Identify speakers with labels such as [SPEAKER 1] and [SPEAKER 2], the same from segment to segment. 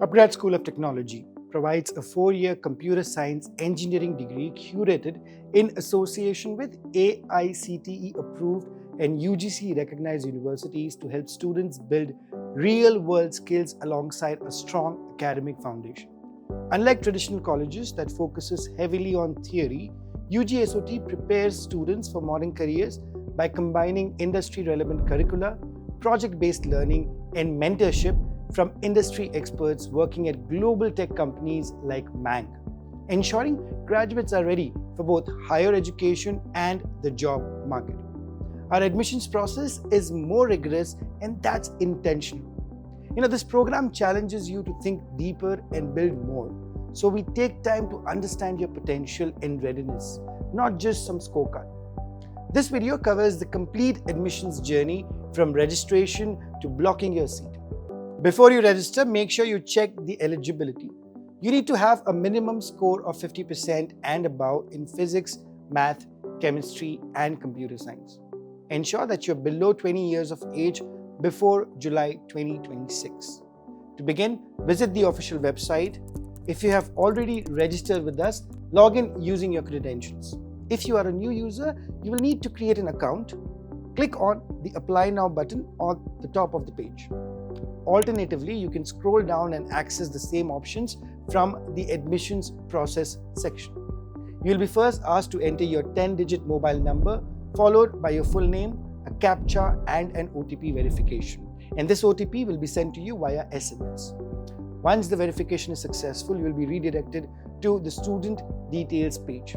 [SPEAKER 1] upGrad School of Technology provides a 4-year computer science engineering degree curated in association with AICTE approved and UGC recognized universities to help students build real-world skills alongside a strong academic foundation. Unlike traditional colleges that focuses heavily on theory, uGSOT prepares students for modern careers by combining industry-relevant curricula, project-based learning, and mentorship from industry experts working at global tech companies like Mang, ensuring graduates are ready for both higher education and the job market. Our admissions process is more rigorous, and that's intentional. This program challenges you to think deeper and build more. So we take time to understand your potential and readiness, not just some scorecard. This video covers the complete admissions journey from registration to blocking your seat. Before you register, make sure you check the eligibility. You need to have a minimum score of 50% and above in physics, math, chemistry, and computer science. Ensure that you're below 20 years of age before July 2026. To begin, visit the official website. If you have already registered with us, log in using your credentials. If you are a new user, you will need to create an account. Click on the Apply Now button on the top of the page. Alternatively, you can scroll down and access the same options from the admissions process section. You will be first asked to enter your 10-digit mobile number, followed by your full name, a CAPTCHA, and an OTP verification. And this OTP will be sent to you via SMS. Once the verification is successful, you will be redirected to the student details page.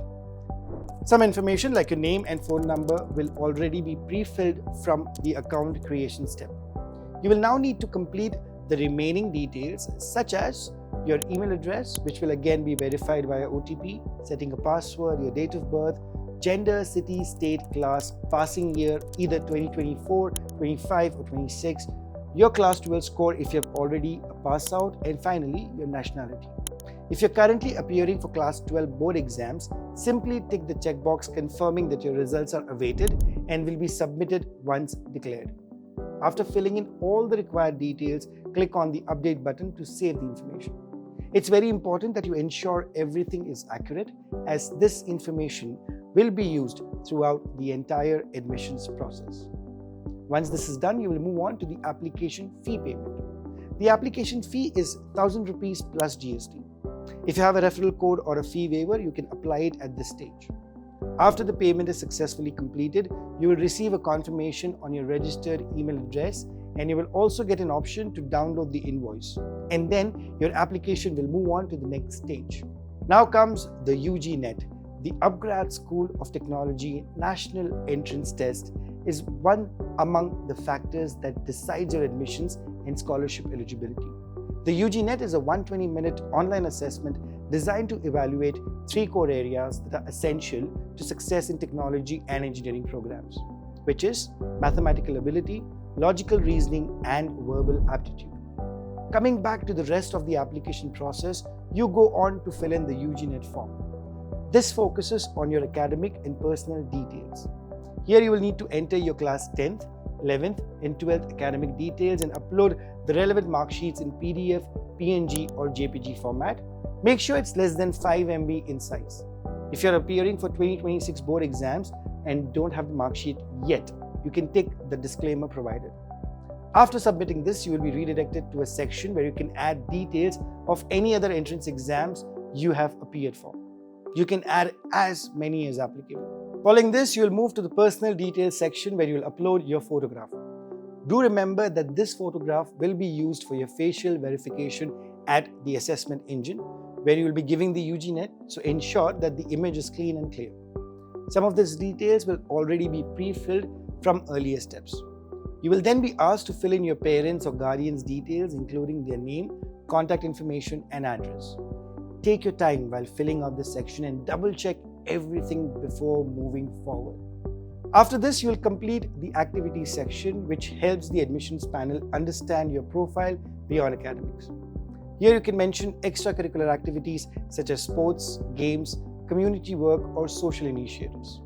[SPEAKER 1] Some information like your name and phone number will already be pre-filled from the account creation step. You will now need to complete the remaining details such as your email address, which will again be verified via OTP, setting a password, your date of birth, gender, city, state, class, passing year, either 2024, 25 or 26, your class 12 score if you have already passed out, and finally your nationality. If you're currently appearing for class 12 board exams, simply tick the checkbox confirming that your results are awaited and will be submitted once declared. After filling in all the required details, click on the Update button to save the information. It's very important that you ensure everything is accurate, as this information will be used throughout the entire admissions process. Once this is done, you will move on to the application fee payment. The application fee is 1,000 rupees plus GST. If you have a referral code or a fee waiver, you can apply it at this stage. After the payment is successfully completed, you will receive a confirmation on your registered email address, and you will also get an option to download the invoice. And then your application will move on to the next stage. Now comes the UGNet. The upGrad School of Technology National Entrance Test is one among the factors that decides your admissions and scholarship eligibility. The UGNet is a 120-minute online assessment designed to evaluate 3 core areas that are essential to success in technology and engineering programs, which is mathematical ability, logical reasoning, and verbal aptitude. Coming back to the rest of the application process, you go on to fill in the UGNet form. This focuses on your academic and personal details. Here you will need to enter your class 10th, 11th, and 12th academic details and upload the relevant mark sheets in PDF, PNG, or JPG format. Make sure it's less than 5 MB in size. If you're appearing for 2026 board exams and don't have the mark sheet yet, you can tick the disclaimer provided. After submitting this, you will be redirected to a section where you can add details of any other entrance exams you have appeared for. You can add as many as applicable. Following this, you will move to the personal details section where you will upload your photograph. Do remember that this photograph will be used for your facial verification at the assessment engine, where you will be giving the UGNet, so ensure that the image is clean and clear. Some of these details will already be pre-filled from earlier steps. You will then be asked to fill in your parents' or guardians' details, including their name, contact information, and address. Take your time while filling out this section and double-check everything before moving forward. After this, you will complete the activities section, which helps the admissions panel understand your profile beyond academics. Here you can mention extracurricular activities such as sports, games, community work, or social initiatives.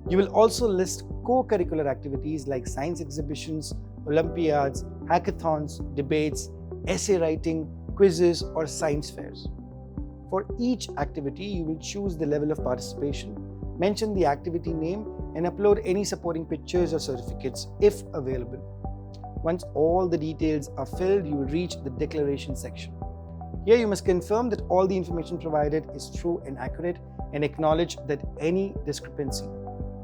[SPEAKER 1] You will also list co-curricular activities like science exhibitions, Olympiads, hackathons, debates, essay writing, quizzes, or science fairs. For each activity, you will choose the level of participation, mention the activity name, and upload any supporting pictures or certificates if available. Once all the details are filled, you will reach the declaration section. Here you must confirm that all the information provided is true and accurate, and acknowledge that any discrepancy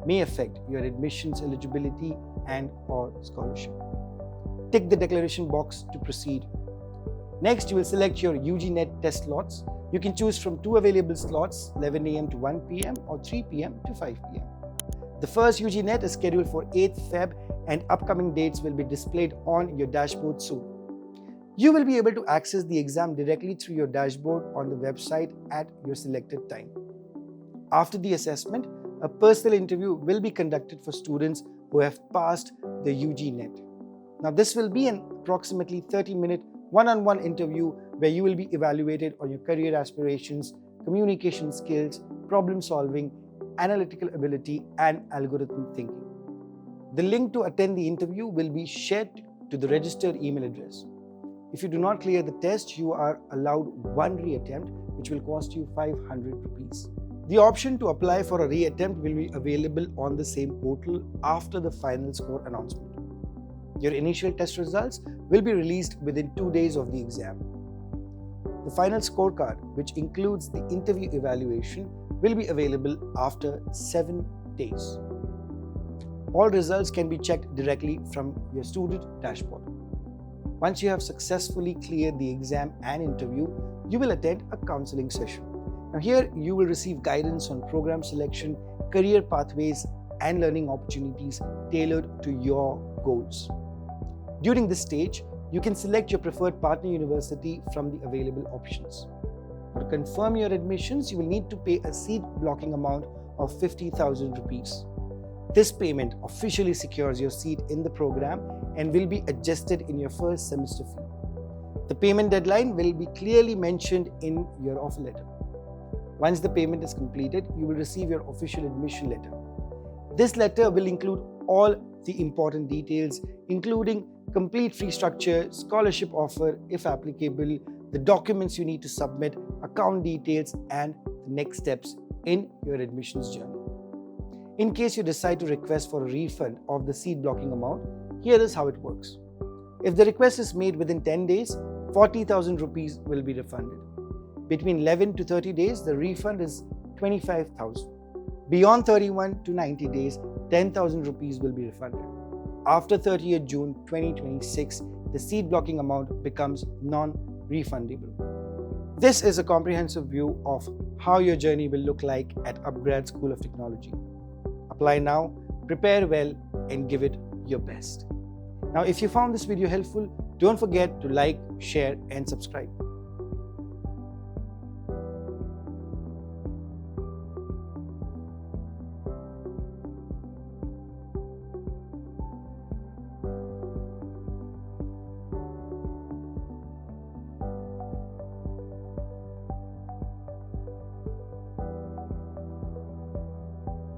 [SPEAKER 1] may affect your admissions eligibility and/or scholarship. Tick the declaration box to proceed. Next, you will select your UGNet test slots. You can choose from 2 available slots, 11 AM to 1 PM or 3 PM to 5 PM. The first UGNet is scheduled for 8th Feb, and upcoming dates will be displayed on your dashboard soon. You will be able to access the exam directly through your dashboard on the website at your selected time. After the assessment, a personal interview will be conducted for students who have passed the UGNet. Now, this will be an approximately 30-minute one-on-one interview where you will be evaluated on your career aspirations, communication skills, problem solving, analytical ability, and algorithm thinking. The link to attend the interview will be shared to the registered email address. If you do not clear the test, you are allowed one reattempt, which will cost you 500 rupees. The option to apply for a reattempt will be available on the same portal after the final score announcement. Your initial test results will be released within 2 days of the exam. The final scorecard, which includes the interview evaluation, will be available after 7 days. All results can be checked directly from your student dashboard. Once you have successfully cleared the exam and interview, you will attend a counseling session. Now here you will receive guidance on program selection, career pathways, and learning opportunities tailored to your goals. During this stage, you can select your preferred partner university from the available options. To confirm your admissions, you will need to pay a seat blocking amount of 50,000 rupees. This payment officially secures your seat in the program and will be adjusted in your first semester fee. The payment deadline will be clearly mentioned in your offer letter. Once the payment is completed, you will receive your official admission letter. This letter will include all the important details, including complete fee structure, scholarship offer if applicable, the documents you need to submit, account details, and the next steps in your admissions journey. In case you decide to request for a refund of the seat blocking amount, here is how it works. If the request is made within 10 days, 40,000 rupees will be refunded. Between 11 to 30 days, the refund is 25,000. Beyond 31 to 90 days, 10,000 rupees will be refunded. After 30th June 2026, the seat blocking amount becomes non-refundable. This is a comprehensive view of how your journey will look like at upGrad School of Technology. Apply now, prepare well, and give it your best. Now, if you found this video helpful, don't forget to like, share, and subscribe.